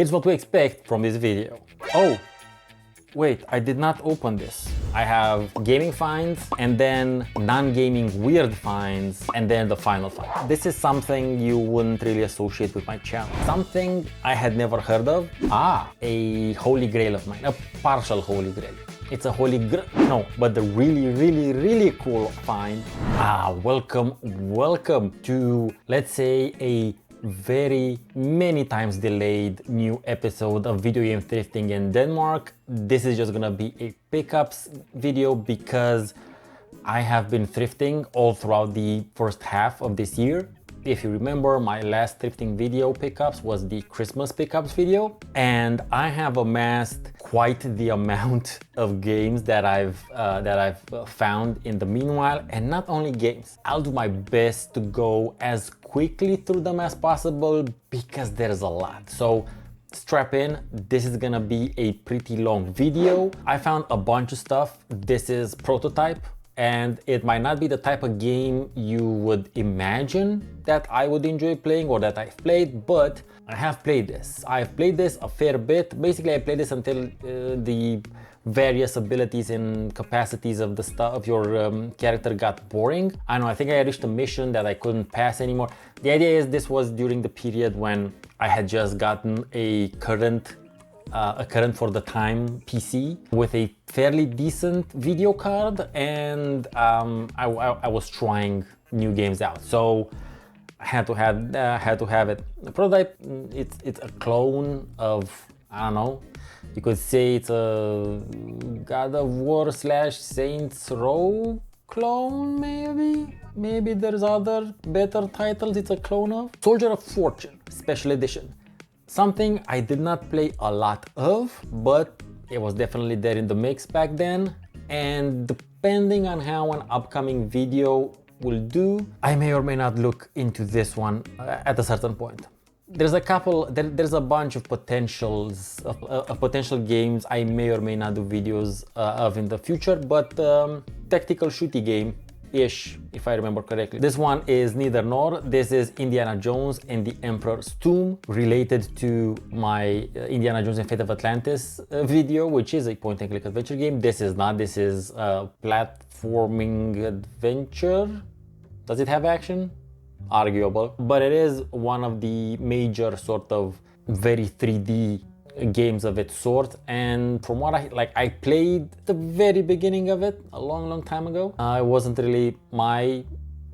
Here's what we expect from this video. Oh, wait, I did not open this. I have gaming finds and then non-gaming weird finds and then the final find. This is something you wouldn't really associate with my channel. Something I had never heard of. A holy grail of mine, a partial holy grail. It's a holy grail, no, but the really cool find. Welcome to, let's say, a very many times delayed new episode of video game thrifting in Denmark. This is just gonna be a pickups video because I have been thrifting all throughout the first half of this year. If you remember, my last thrifting video pickups was the Christmas pickups video, and I have amassed quite the amount of games that I've found in the meanwhile. And not only games, I'll do my best to go as quickly through them as possible because there's a lot. So strap in, this is gonna be a pretty long video. I found a bunch of stuff. This is prototype, and it might not be the type of game you would imagine that I would enjoy playing or that I've played, but I have played this. I've played this a fair bit. Basically, I played this until the various abilities and capacities of the stuff of your character got boring. I don't know, I think I reached a mission that I couldn't pass anymore. The idea is this was during the period when I had just gotten a current for the time PC with a fairly decent video card, and I was trying new games out, so I had to have it. The prototype, it's a clone of, I don't know, you could say it's a God of War / Saints Row clone, maybe there's other better titles it's a clone of. Soldier of Fortune Special Edition. Something I did not play a lot of, but it was definitely there in the mix back then. And depending on how an upcoming video will do, I may or may not look into this one at a certain point. There's a bunch of potential games I may or may not do videos of in the future, but tactical shooty game-ish, if I remember correctly. This one is neither nor. This is Indiana Jones and the Emperor's Tomb, related to my Indiana Jones and Fate of Atlantis video, which is a point-and-click adventure game. This is not. This is a platforming adventure. Does it have action? Arguable, but it is one of the major sort of very 3D games of its sort. And from what I played the very beginning of it a long time ago. It wasn't really my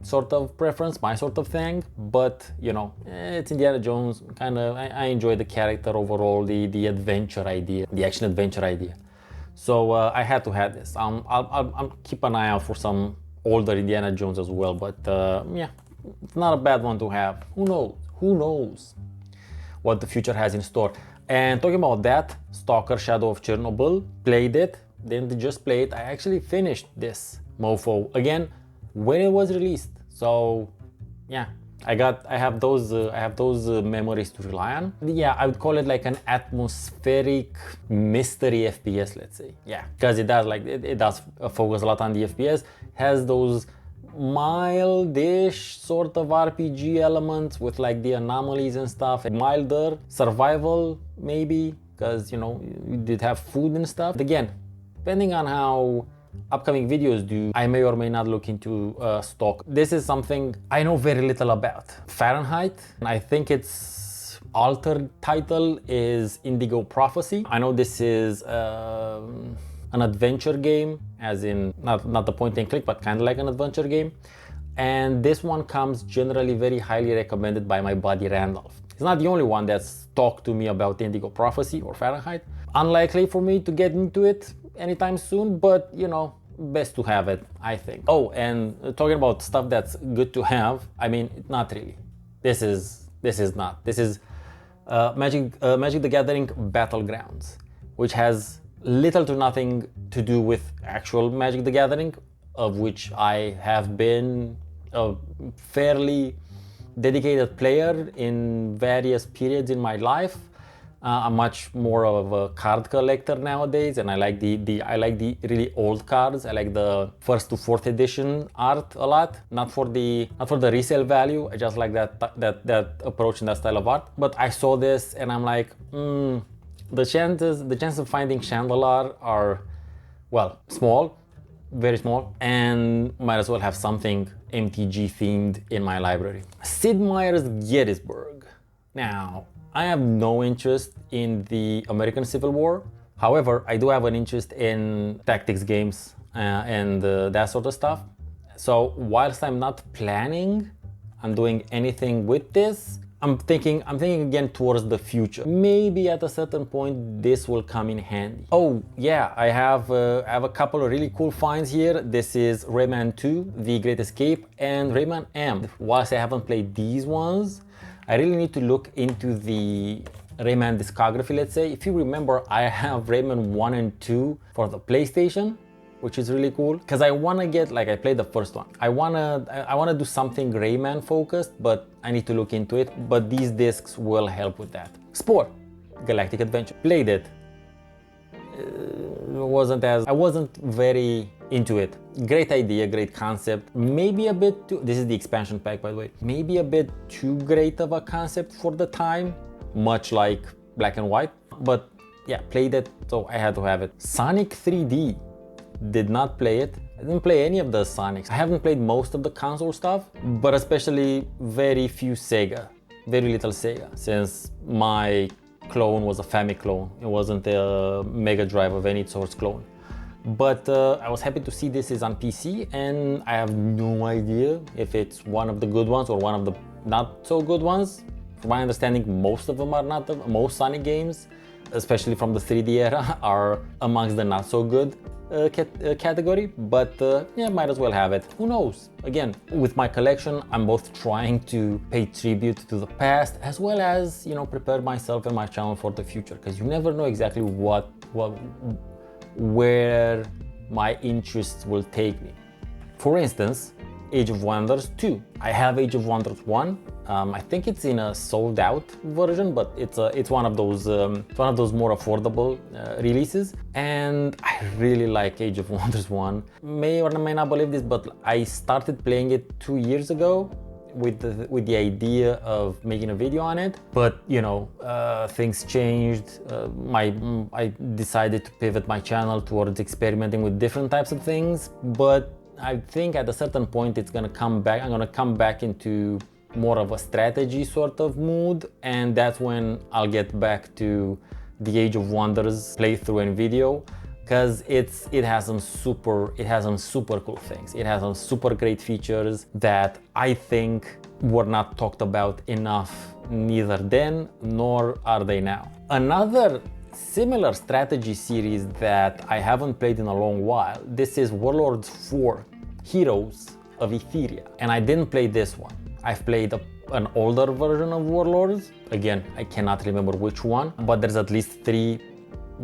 sort of preference, my sort of thing, but you know, it's Indiana Jones. Kind of, I enjoy the character overall, the adventure idea, the action adventure idea. So I had to have this. I'll keep an eye out for some older Indiana Jones as well, but yeah, it's not a bad one to have. Who knows what the future has in store. And talking about that, Stalker Shadow of Chernobyl, played it, didn't just play it, I actually finished this mofo again when it was released. So yeah, I have those memories to rely on. Yeah, I would call it like an atmospheric mystery FPS, let's say. Yeah, because it does focus a lot on the FPS, has those mild-ish sort of RPG elements with like the anomalies and stuff, milder survival maybe, because you know, you did have food and stuff. Again, depending on how upcoming videos do, I may or may not look into stock. This is something I know very little about. Fahrenheit, I think its altered title is Indigo Prophecy. I know this is an adventure game, as in not the point and click, but kind of like an adventure game. And this one comes generally very highly recommended by my buddy Randolph. He's not the only one that's talked to me about Indigo Prophecy or Fahrenheit. Unlikely for me to get into it anytime soon, but you know, best to have it, I think. Oh, and talking about stuff that's good to have, I mean, not really. This is not. This is Magic the Gathering Battlegrounds, which has little to nothing to do with actual Magic the Gathering, of which I have been a fairly dedicated player in various periods in my life. I'm much more of a card collector nowadays, and I like the really old cards. I like the first to fourth edition art a lot. Not for the resale value. I just like that approach and that style of art. But I saw this and I'm like, the chances of finding Chandelier are, well, small, very small, and might as well have something MTG themed in my library. Sid Meier's Gettysburg. Now, I have no interest in the American Civil War. However, I do have an interest in tactics games and that sort of stuff. So whilst I'm not planning on doing anything with this, I'm thinking again towards the future. Maybe at a certain point this will come in handy. Oh yeah, I have a couple of really cool finds here. This is Rayman 2, The Great Escape, and Rayman M. Whilst I haven't played these ones, I really need to look into the Rayman discography, let's say. If you remember, I have Rayman 1 and 2 for the PlayStation, which is really cool. Because I want to get, like, I played the first one. I wanna do something Rayman focused, but I need to look into it. But these discs will help with that. Spore, Galactic Adventure. Played it. I wasn't very into it. Great idea, great concept. Maybe a bit too, this is the expansion pack by the way, maybe a bit too great of a concept for the time, much like Black and White. But yeah, played it, so I had to have it. Sonic 3D, did not play it. I didn't play any of the Sonics. I haven't played most of the console stuff, but especially very few Sega, very little Sega, since my clone was a Famicom clone. It wasn't a Mega Drive of any sort clone. But I was happy to see this is on PC, and I have no idea if it's one of the good ones or one of the not so good ones. From my understanding, most of them are not. Most Sonic games, especially from the 3D era, are amongst the not so good category. But yeah, might as well have it. Who knows? Again, with my collection, I'm both trying to pay tribute to the past as well as, you know, prepare myself and my channel for the future, because you never know exactly where my interests will take me. For instance, Age of Wonders 2. I have Age of Wonders 1. I think it's in a sold out version, but it's one of those more affordable releases. And I really like Age of Wonders 1. May or may not believe this, but I started playing it 2 years ago with the idea of making a video on it. But you know, things changed. I decided to pivot my channel towards experimenting with different types of things. But I think at a certain point it's gonna come back. I'm gonna come back into more of a strategy sort of mood, and that's when I'll get back to the Age of Wonders playthrough and video, because it has some super cool things. It has some super great features that I think were not talked about enough, neither then nor are they now. Another similar strategy series that I haven't played in a long while, this is Warlords 4, Heroes of Etheria, and I didn't play this one. I've played an older version of Warlords. Again, I cannot remember which one, but there's at least 3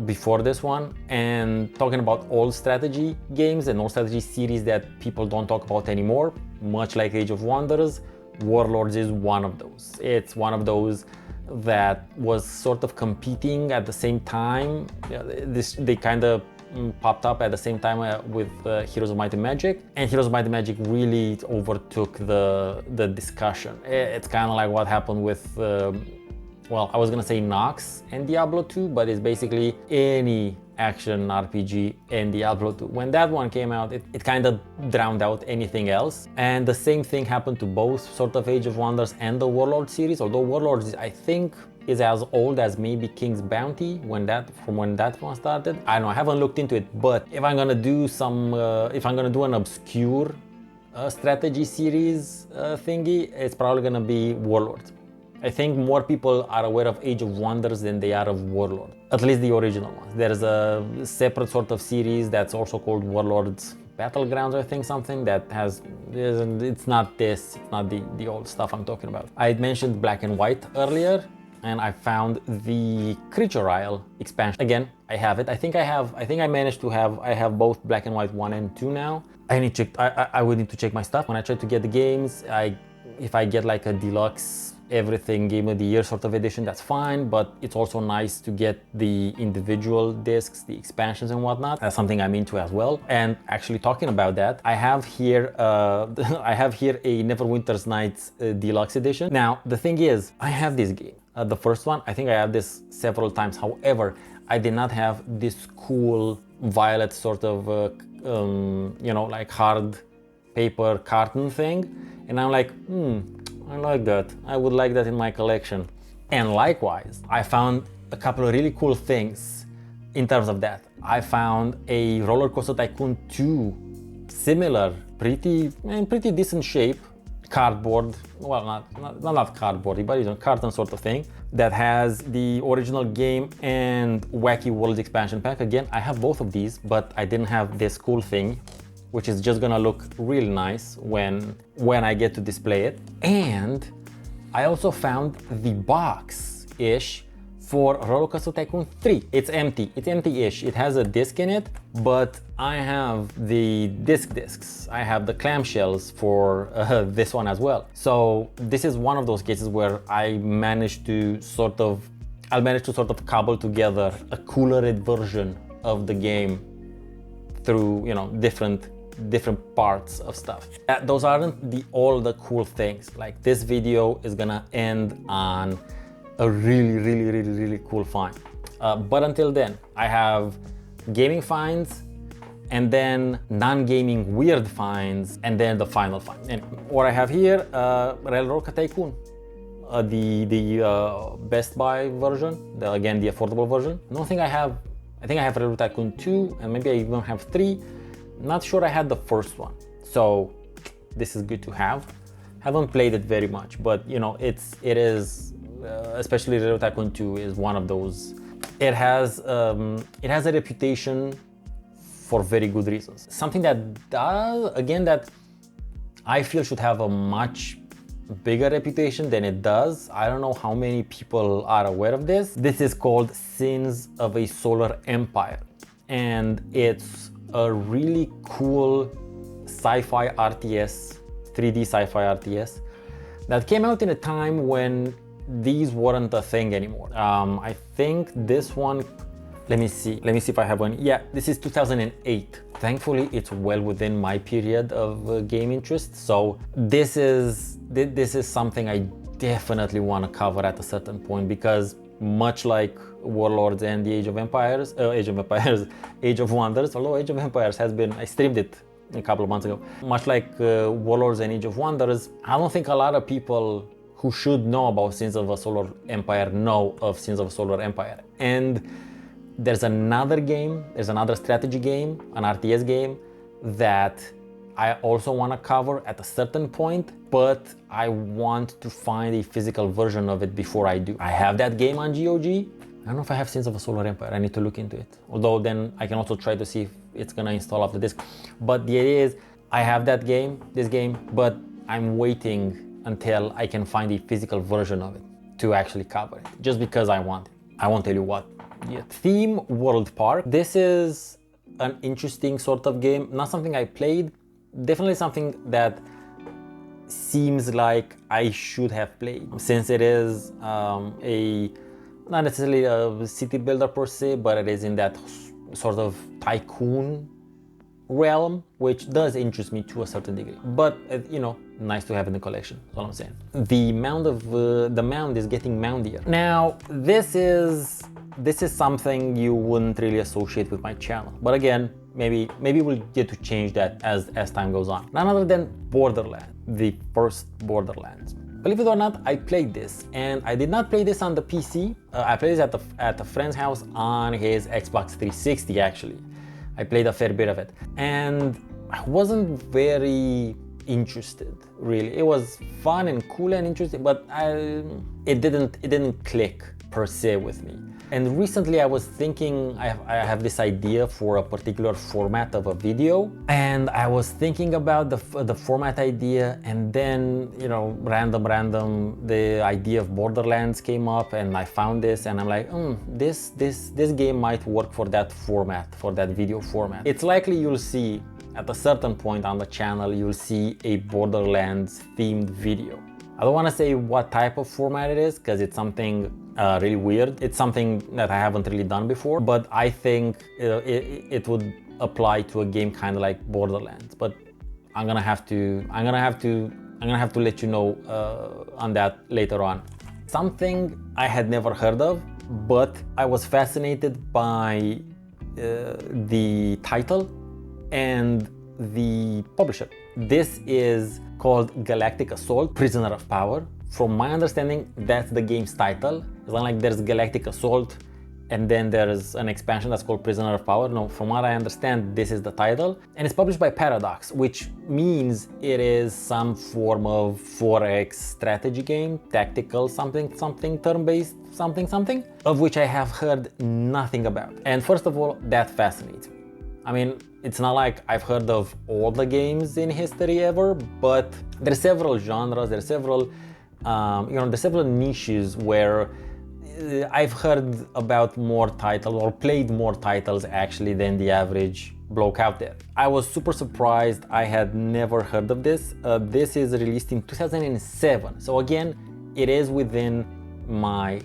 before this one. And talking about old strategy games and old strategy series that people don't talk about anymore, much like Age of Wonders, Warlords is one of those. It's one of those that was sort of competing at the same time. They kind of popped up at the same time with Heroes of Might and Magic, and Heroes of Might and Magic really overtook the discussion. It's kind of like what happened with, well, I was gonna say Nox and Diablo 2, but it's basically any action RPG in Diablo 2. When that one came out, it kind of drowned out anything else. And the same thing happened to both sort of Age of Wonders and the Warlord series, although Warlords, I think, is as old as maybe King's Bounty from when that one started. I don't know, I haven't looked into it, but if I'm gonna do an obscure strategy series thingy, it's probably gonna be Warlords. I think more people are aware of Age of Wonders than they are of Warlord, at least the original ones. There's a separate sort of series that's also called Warlords Battlegrounds, I think, something that it's not the old stuff I'm talking about. I had mentioned Black and White earlier, and I found the Creature Isle expansion. Again, I have it. I think I managed to have, I have both Black and White 1 and 2 now. I would need to check my stuff. When I try to get the games, if I get like a deluxe everything Game of the Year sort of edition, that's fine, but it's also nice to get the individual discs, the expansions and whatnot. That's something I'm into as well. And actually talking about that, I have here I have here a Neverwinter's Nights Deluxe Edition. Now, the thing is, I have this game. The first one, I think I have this several times. However, I did not have this cool violet sort of, you know, like hard paper carton thing. And I'm like, I like that. I would like that in my collection. And likewise, I found a couple of really cool things in terms of that. I found a Roller Coaster Tycoon 2, similar, pretty decent shape, cardboard, well, not cardboard, but it's a carton sort of thing, that has the original game and Wacky Worlds expansion pack. Again, I have both of these, but I didn't have this cool thing, which is just gonna look really nice when I get to display it. And I also found the box-ish for Roller Coaster Tycoon 3. It's empty-ish. It has a disc in it, but I have the discs. I have the clamshells for this one as well. So this is one of those cases where I'll manage to sort of cobble together a cooler version of the game through, you know, different parts of stuff. Those aren't all the cool things. Like, this video is gonna end on a really cool find. But until then, I have gaming finds, and then non-gaming weird finds, and then the final find. And what I have here, Railroad Tycoon, the Best Buy version, again the affordable version. I think I have Railroad Tycoon 2, and maybe I even have 3. Not sure I had the first one, so this is good to have. Haven't played it very much, but you know, it is especially Railroad Tycoon 2 is one of those. It has a reputation for very good reasons. Something that I feel should have a much bigger reputation than it does. I don't know how many people are aware of this. This is called Sins of a Solar Empire, and it's a really cool sci-fi RTS, 3D sci-fi RTS that came out in a time when these weren't a thing anymore. I think this one, let me see if I have one. Yeah, this is 2008. Thankfully, it's well within my period of game interest. So this is something I definitely want to cover at a certain point, because much like Warlords and the Age of Wonders, although Age of Empires has been, I streamed it a couple of months ago. Much like Warlords and Age of Wonders, I don't think a lot of people who should know about Sins of a Solar Empire know of Sins of a Solar Empire. And there's another strategy game, an RTS game, that I also want to cover at a certain point, but I want to find a physical version of it before I do. I have that game on GOG. I don't know if I have Sins of a Solar Empire. I need to look into it. Although then I can also try to see if it's gonna install off the disk. But the idea is, I have this game, but I'm waiting until I can find a physical version of it to actually cover it, just because I want it. I won't tell you what yet. Theme World Park. This is an interesting sort of game. Not something I played, definitely something that seems like I should have played, since it is not necessarily a city builder per se, but it is in that sort of tycoon realm, which does interest me to a certain degree. But you know, nice to have in the collection, that's all I'm saying. The mound is getting moundier. Now, this is something you wouldn't really associate with my channel, but again, maybe we'll get to change that as time goes on. None other than Borderlands, the first Borderlands. Believe it or not, I played this, and I did not play this on the PC. I played this at a friend's house on his Xbox 360 actually. I played a fair bit of it, and I wasn't very interested, really. It was fun and cool and interesting, but it didn't click per se with me. And recently I was thinking, I have this idea for a particular format of a video, and I was thinking about the format idea, and then, you know, random, the idea of Borderlands came up, and I found this, and I'm like, this game might work for that format, for that video format. It's likely you'll see, at a certain point on the channel, you'll see a Borderlands themed video. I don't want to say what type of format it is because it's something really weird. It's something that I haven't really done before, but I think it would apply to a game kind of like Borderlands. But I'm gonna have to let you know on that later on. Something I had never heard of, but I was fascinated by the title and the publisher. This is called Galactic Assault: Prisoner of Power. From my understanding, that's the game's title. It's not like there's Galactic Assault and then there's an expansion that's called Prisoner of Power. No, from what I understand, this is the title. And it's published by Paradox, which means it is some form of 4X strategy game, tactical something, turn-based something, of which I have heard nothing about. And first of all, that fascinates me. I mean, it's not like I've heard of all the games in history ever, but there's several genres, there's several, there's several niches where I've heard about more titles or played more titles actually than the average bloke out there. I was super surprised. I had never heard of this. This is released in 2007. So again, it is within my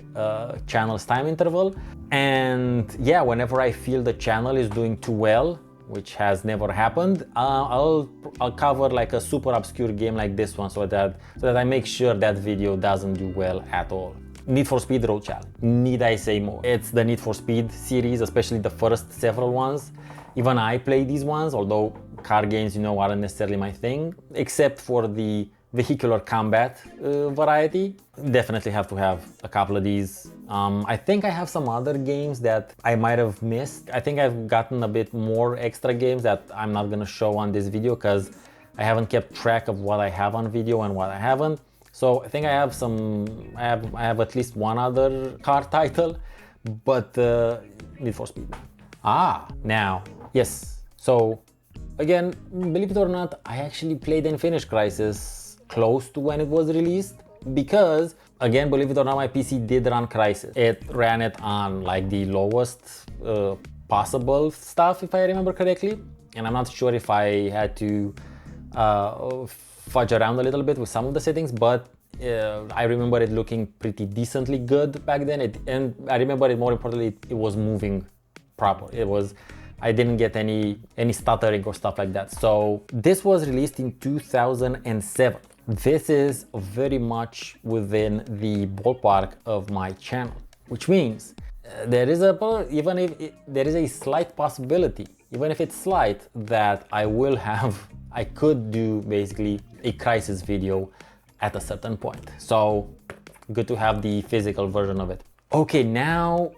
channel's time interval. And yeah, whenever I feel the channel is doing too well, which has never happened, I'll cover like a super obscure game like this one so that I make sure that video doesn't do well at all. Need for Speed Road Challenge. Need I say more? It's the Need for Speed series, especially the first several ones. Even I play these ones, although car games, aren't necessarily my thing, except for the vehicular combat variety. Definitely have to have a couple of these. I think I have some other games that I might have missed. I think I've gotten a bit more extra games that I'm not gonna show on this video because I haven't kept track of what I have on video and what I haven't. So I think I have I have at least one other car title, but Need for Speed. Now, yes. So again, believe it or not, I actually played and finished Crysis close to when it was released because, again, believe it or not, my PC did run Crysis. It ran it on like the lowest possible stuff, if I remember correctly. And I'm not sure if I had to fudge around a little bit with some of the settings, but I remember it looking pretty decently good back then. And I remember it, more importantly, it was moving proper. I didn't get any stuttering or stuff like that. So this was released in 2007. This is very much within the ballpark of my channel, which means there is a slight possibility, even if it's slight, that I could do basically a Crysis video at a certain point. So good to have the physical version of it. Okay, now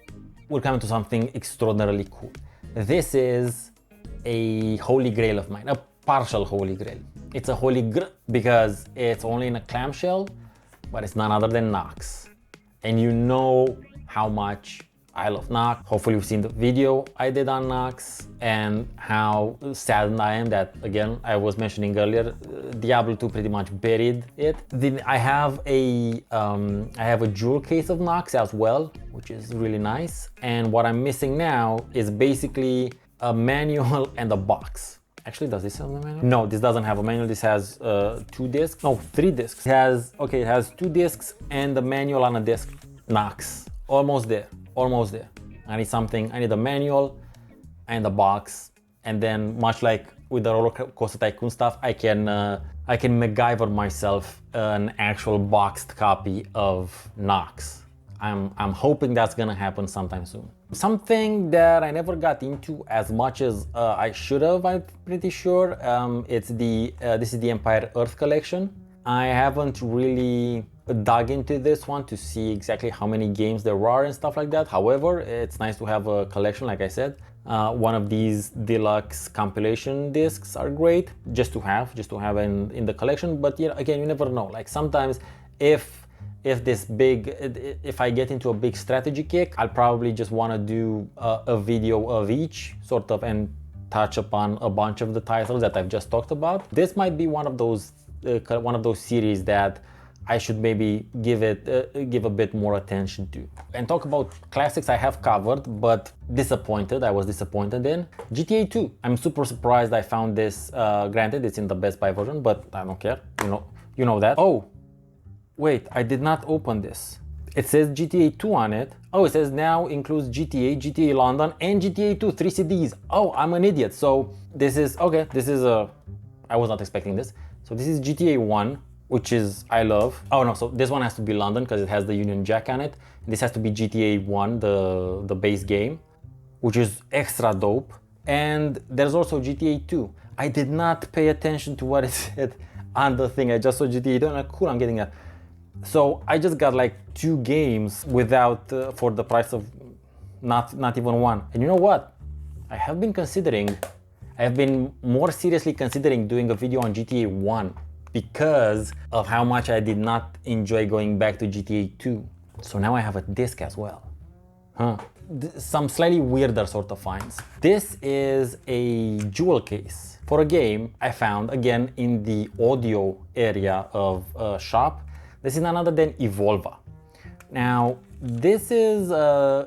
we're coming to something extraordinarily cool. This is a holy grail of mine, a partial holy grail. It's a holy grail because it's only in a clamshell, but it's none other than Nox. And you know how much I love Nox. Hopefully you've seen the video I did on Nox and how saddened I am that, again, I was mentioning earlier, Diablo 2 pretty much buried it. I have a jewel case of Nox as well, which is really nice. And what I'm missing now is basically a manual and a box. Actually, does this have a manual? No, this doesn't have a manual. This has 2 discs. No, 3 discs. It has 2 discs and the manual on a disc. Nox. Almost there. Almost there. I need a manual and a box, and then much like with the Roller Coaster Tycoon stuff, I can MacGyver myself an actual boxed copy of Nox. I'm hoping that's gonna happen sometime soon. Something that I never got into as much as I should have, I'm pretty sure. This is the Empire Earth collection. I haven't really dug into this one to see exactly how many games there are and stuff like that. However, it's nice to have a collection, like I said. One of these deluxe compilation discs are great just to have in the collection. But yeah, again, you never know. Like sometimes if I get into a big strategy kick, I'll probably just want to do a video of each sort of and touch upon a bunch of the titles that I've just talked about. This might be one of those series that I should maybe give a bit more attention to. And talk about classics I have covered, but I was disappointed in. GTA 2. I'm super surprised I found this. Granted, it's in the Best Buy version, but I don't care. You know that. Oh, Wait, I did not open this. It says GTA 2 on it. Oh, it says now includes GTA, GTA London, and GTA 2, 3 CDs. Oh, I'm an idiot. So this is, okay, this is I was not expecting this. So this is GTA 1, which is, I love. Oh no, so this one has to be London because it has the Union Jack on it. This has to be GTA 1, the base game, which is extra dope. And there's also GTA 2. I did not pay attention to what it said on the thing. I just saw GTA 2 and I'm like, cool, I'm getting that. So I just got like 2 games without, for the price of not even one. And you know what? I have been more seriously considering doing a video on GTA 1 because of how much I did not enjoy going back to GTA 2. So now I have a disc as well. Some slightly weirder sort of finds. This is a jewel case for a game I found, again, in the audio area of a shop. This is none other than EVOLVA. Now, this is,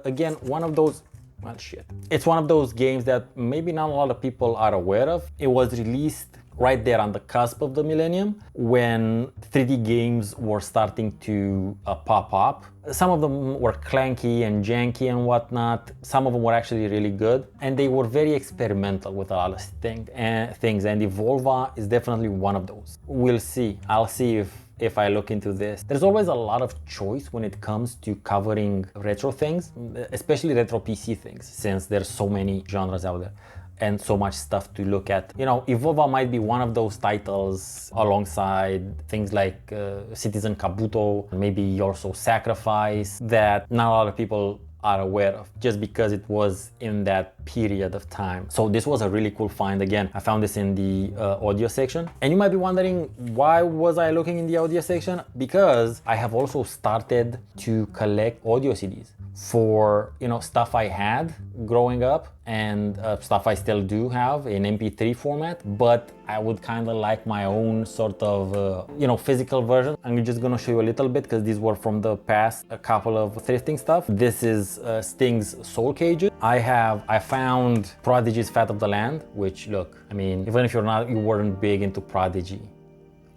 again, one of those, well, shit. It's one of those games that maybe not a lot of people are aware of. It was released right there on the cusp of the millennium when 3D games were starting to pop up. Some of them were clanky and janky and whatnot. Some of them were actually really good, and they were very experimental with a lot of things, and EVOLVA is definitely one of those. We'll see. I'll see if I look into this. There's always a lot of choice when it comes to covering retro things, especially retro PC things, since there's so many genres out there and so much stuff to look at. You know, EVOLVA might be one of those titles alongside things like Citizen Kabuto, maybe also Sacrifice, that not a lot of people are aware of just because it was in that period of time. So this was a really cool find. Again, I found this in the audio section. And you might be wondering, why was I looking in the audio section? Because I have also started to collect audio CDs for, you know, stuff I had growing up and stuff I still do have in MP3 format, but I would kind of like my own sort of, you know, physical version. I'm just gonna show you a little bit because these were from the past, a couple of thrifting stuff. This is Sting's Soul Cages. I found Prodigy's Fat of the Land, which, look, I mean, even if you weren't big into Prodigy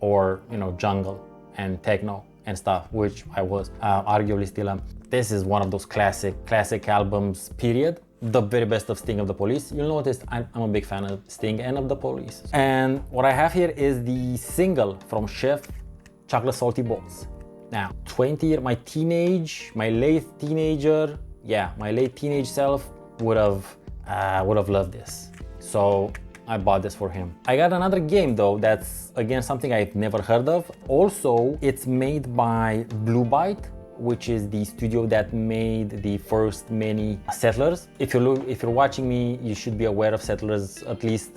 or, you know, jungle and techno and stuff, which I was, arguably still am. This is one of those classic albums, period. The very best of Sting of the Police. You'll notice I'm a big fan of Sting and of the Police. And what I have here is the single from Chef, Chocolate Salty Balls. Now, my late teenage self would have loved this. So I bought this for him. I got another game though that's, again, something I've never heard of. Also, it's made by Blue Byte, which is the studio that made the first many Settlers. If you're watching me, you should be aware of Settlers, at least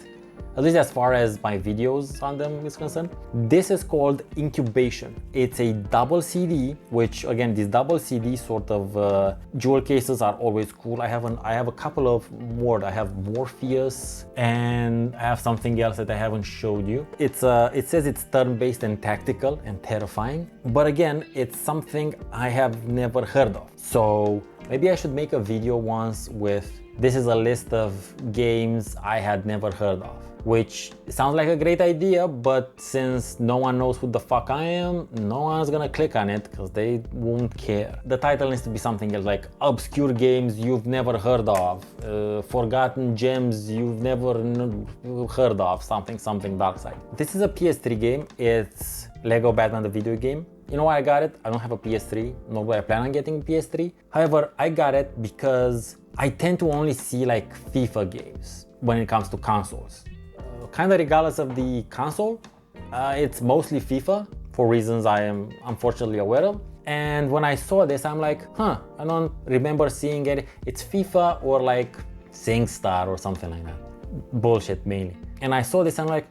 as far as my videos on them is concerned. This is called Incubation. It's a double CD, which, again, these double CD sort of jewel cases are always cool. I have a couple of more. I have Morpheus and I have something else that I haven't showed you. It says it's turn-based and tactical and terrifying, but again, it's something I have never heard of. So maybe I should make a video once with, this is a list of games I had never heard of, which sounds like a great idea, but since no one knows who the fuck I am, no one's gonna click on it because they won't care. The title needs to be something else, like obscure games you've never heard of, forgotten gems you've never heard of, something dark side. This is a PS3 game. It's Lego Batman the video game. You know why I got it? I don't have a PS3, nor do I plan on getting a PS3. However, I got it because I tend to only see like FIFA games when it comes to consoles. Kind of regardless of the console, it's mostly FIFA for reasons I am unfortunately aware of. And when I saw this, I'm like, I don't remember seeing it. It's FIFA or like SingStar or something like that. Bullshit mainly. And I saw this, I'm like,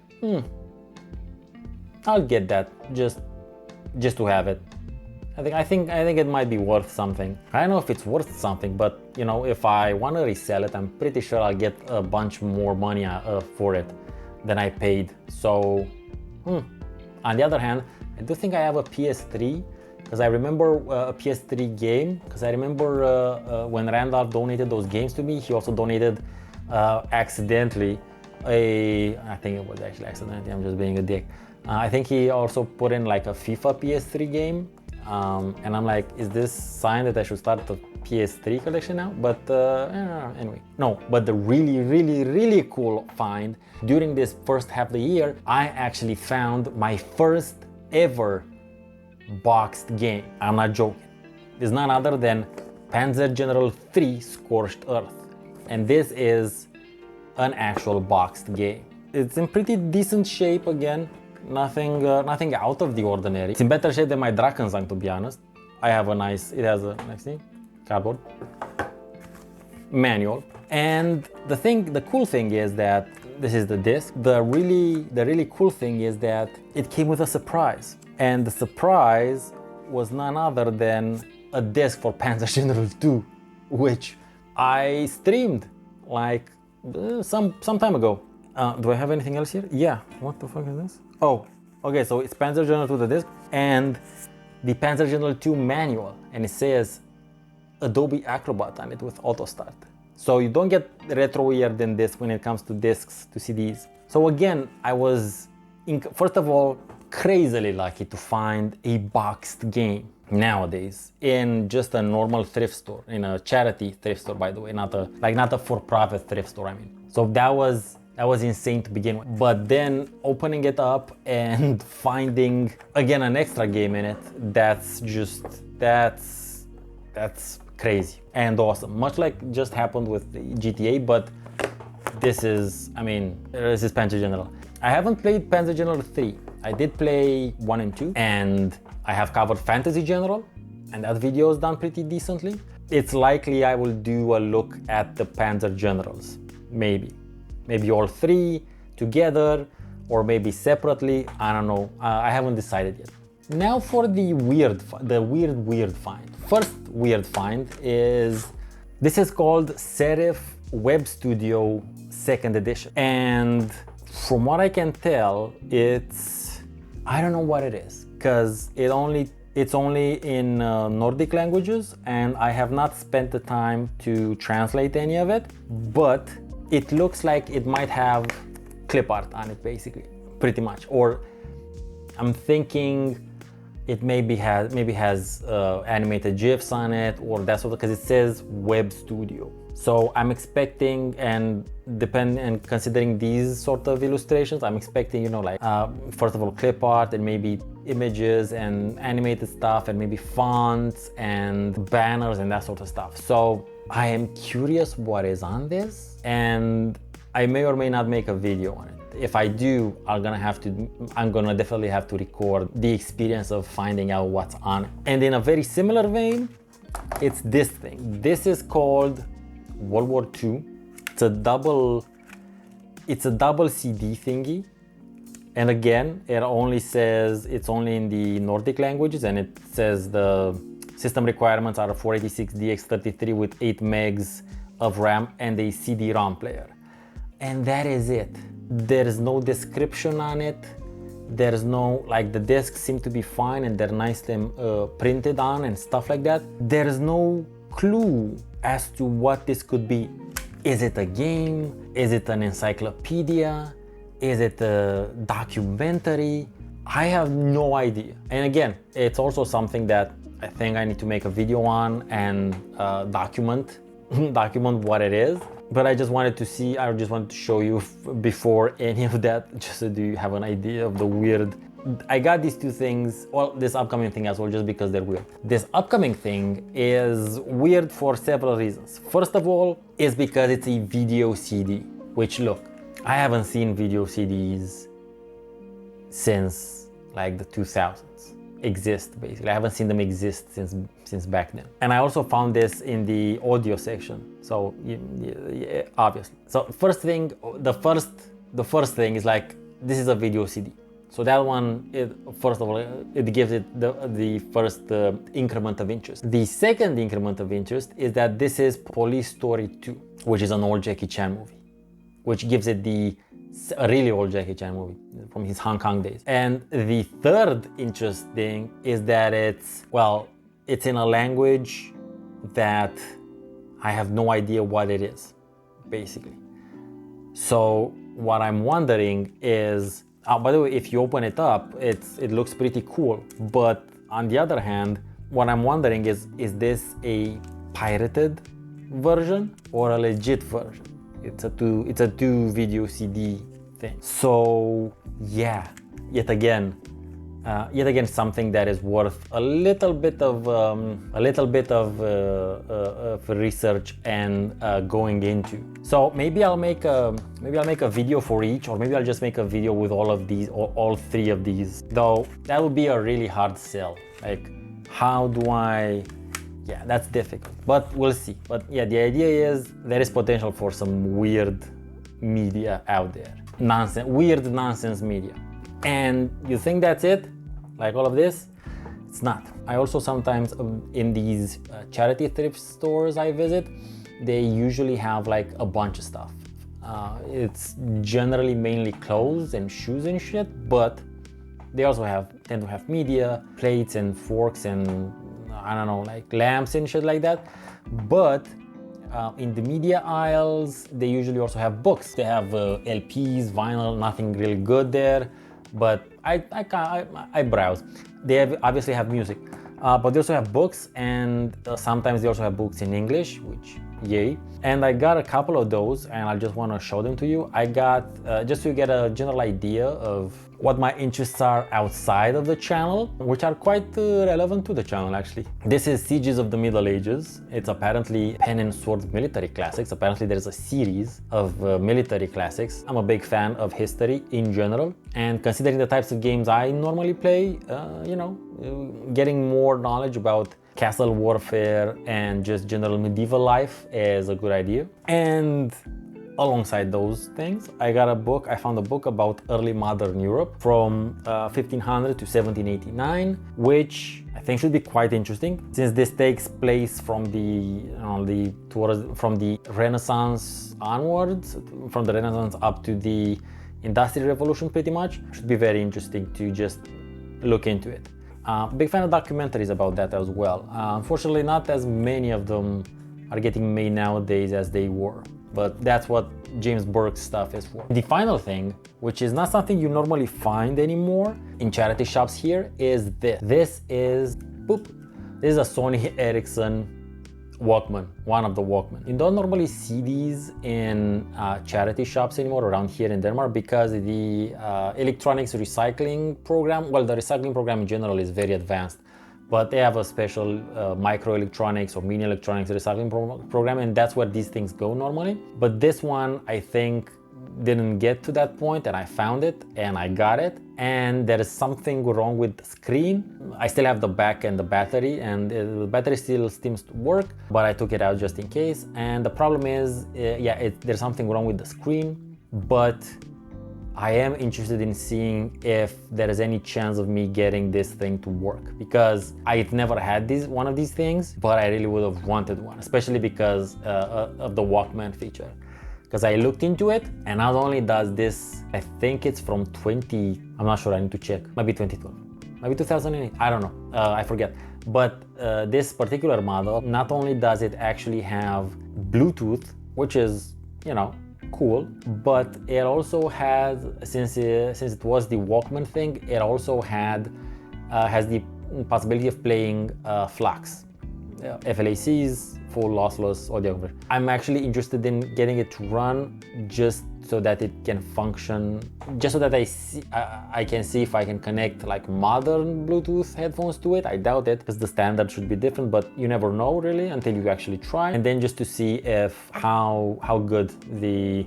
I'll get that just to have it. I think it might be worth something. I don't know if it's worth something, but you know, if I want to resell it, I'm pretty sure I'll get a bunch more money for it than I paid. So, on the other hand, I do think I have a PS3 because I remember a PS3 game. Because I remember when Randolph donated those games to me, he also donated accidentally I think it was actually accidentally. I'm just being a dick. I think he also put in like a FIFA PS3 game And I'm like, is this sign that I should start the PS3 collection now? But anyway, no, but the really cool find during this first half of the year, I actually found my first ever boxed game. I'm not joking. It's none other than Panzer General 3 Scorched Earth. And this is an actual boxed game. It's in pretty decent shape again. Nothing out of the ordinary. It's in better shape than my Drakensang, to be honest. It has a nice thing, cardboard, manual. And the cool thing is that this is the disc. The really cool thing is that it came with a surprise. And the surprise was none other than a disc for Panzer General 2, which I streamed like some time ago. Do I have anything else here? Yeah, what the fuck is this? Oh, okay, so it's Panzer General 2 the disc and the Panzer General 2 manual, and it says Adobe Acrobat on it with auto start. So you don't get retro-ier than this when it comes to discs, to CDs. So again, I was, first of all, crazily lucky to find a boxed game nowadays in just a normal thrift store, in a charity thrift store, by the way, not a for-profit thrift store, I mean. So that was insane to begin with. But then opening it up and finding again an extra game in it, that's crazy and awesome. Much like just happened with the GTA, but this is Panzer General. I haven't played Panzer General 3. I did play 1 and 2, and I have covered Fantasy General, and that video is done pretty decently. It's likely I will do a look at the Panzer Generals, maybe all three together, or maybe separately. I don't know. I haven't decided yet. Now for the weird find. First weird find is this is called Serif Web Studio 2nd edition, and from what I can tell, I don't know what it is, because it's only in Nordic languages, and I have not spent the time to translate any of it, but it looks like it might have clip art on it, basically, pretty much. Or I'm thinking it maybe has animated GIFs on it, or that sort of, because it says Web Studio. So I'm expecting, and considering these sort of illustrations, I'm expecting, first of all, clip art, and maybe images and animated stuff, and maybe fonts and banners and that sort of stuff. So I am curious what is on this, and I may or may not make a video on it. If I do, I'm gonna definitely have to record the experience of finding out what's on it. And in a very similar vein, it's this thing. This is called World War II. It's a double CD thingy. And again, it only says it's only in the Nordic languages, and it says the system requirements are a 486DX33 with 8 megs of RAM and a CD-ROM player. And that is it. There is no description on it. There's no, the discs seem to be fine and they're nicely printed on and stuff like that. There's no clue as to what this could be. Is it a game? Is it an encyclopedia? Is it a documentary? I have no idea. And again, it's also something that I think I need to make a video on and document what it is. But I just wanted to show you before any of that, just so you have an idea of the weird. I got these two things, well, this upcoming thing as well, just because they're weird. This upcoming thing is weird for several reasons. First of all, is because it's a video CD, which, look, I haven't seen video CDs since the 2000s exist, basically. I haven't seen them exist since back then. And I also found this in the audio section, so yeah, obviously. So the first thing is this is a video CD. So that one, first of all, it gives it the first increment of interest. The second increment of interest is that this is Police Story 2, which is an old Jackie Chan movie, which gives it a really old Jackie Chan movie from his Hong Kong days. And the third interesting is that it's in a language that I have no idea what it is, basically. So what I'm wondering is, by the way, if you open it up, it looks pretty cool, but on the other hand, what I'm wondering is this a pirated version or a legit version? It's a two video CD thing. So yeah, yet again something that is worth a little bit of research and going into. So maybe I'll make a video for each, or maybe I'll just make a video with all of these, or all three of these. Though that would be a really hard sell. Like, how do I? Yeah, that's difficult, but we'll see. But yeah, the idea is there is potential for some weird media out there. Weird nonsense media. And you think that's it? Like all of this? It's not. I also sometimes, in these charity thrift stores I visit, they usually have like a bunch of stuff. It's generally mainly clothes and shoes and shit, but they also tend to have media, plates and forks and I don't know, like lamps and shit like that. But in the media aisles, they usually also have books. They have LPs, vinyl, nothing really good there. But I browse. They obviously have music, but they also have books, and sometimes they also have books in English, which yay. And I got a couple of those, and I just want to show them to you. I got just to get a general idea of what my interests are outside of the channel, which are quite relevant to the channel actually. This is Sieges of the Middle Ages. It's apparently pen and sword military classics. Apparently there's a series of military classics. I'm a big fan of history in general, and considering the types of games I normally play, you know, getting more knowledge about castle warfare and just general medieval life is a good idea. And alongside those things, I found a book about early modern Europe from 1500 to 1789, which I think should be quite interesting, since this takes place from the Renaissance onwards, from the Renaissance up to the Industrial Revolution pretty much. Should be very interesting to just look into it. Big fan of documentaries about that as well. Unfortunately, not as many of them are getting made nowadays as they were, but that's what James Burke's stuff is for. The final thing, which is not something you normally find anymore in charity shops here, is this. This is a Sony Ericsson Walkman, one of the Walkman. You don't normally see these in charity shops anymore around here in Denmark, because the electronics recycling program, well, the recycling program in general is very advanced, but they have a special microelectronics or mini electronics recycling program, and that's where these things go normally. But this one, I think, didn't get to that point, and I found it and I got it, and there is something wrong with the screen. I still have the back and the battery, and the battery still seems to work, but I took it out just in case. And the problem is, there's something wrong with the screen, but I am interested in seeing if there is any chance of me getting this thing to work, because I've never had one of these things, but I really would have wanted one, especially because of the Walkman feature. Because I looked into it, and not only does this, I think it's from I'm not sure, I need to check, maybe 2012, maybe 2008, I don't know, I forget. But this particular model, not only does it actually have Bluetooth, which is, you know, cool, but it also has, since it was the Walkman thing, it also has the possibility of playing FLACs, FLACs, full lossless audio. I'm actually interested in getting it to run just so that it can function, just so that I can see if I can connect like modern Bluetooth headphones to it. I doubt it, because the standard should be different, but you never know really until you actually try. And then just to see if how good the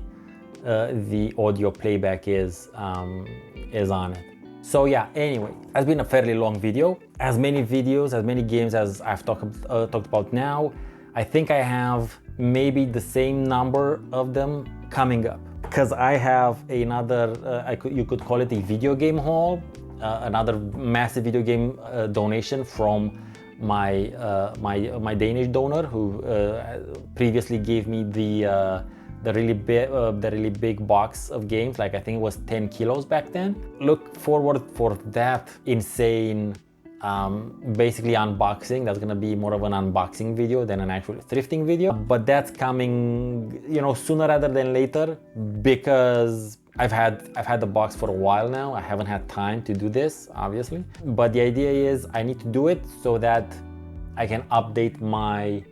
audio playback is on it. So yeah, anyway, it's been a fairly long video. As many games as I've talked about now, I think I have maybe the same number of them coming up, because I have another, you could call it a video game haul, another massive video game donation from my Danish donor, who previously gave me the really big box of games, like I think it was 10 kilos back then. Look forward for that insane basically unboxing. That's gonna be more of an unboxing video than an actual thrifting video, but that's coming, you know, sooner rather than later, because I've had the box for a while now. I haven't had time to do this, obviously. But the idea is I need to do it so that I can update my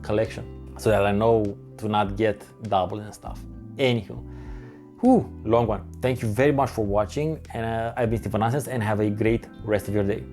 collection, so that I know to not get double and stuff. Anywho, long one. Thank you very much for watching, and I've been Steve and have a great rest of your day.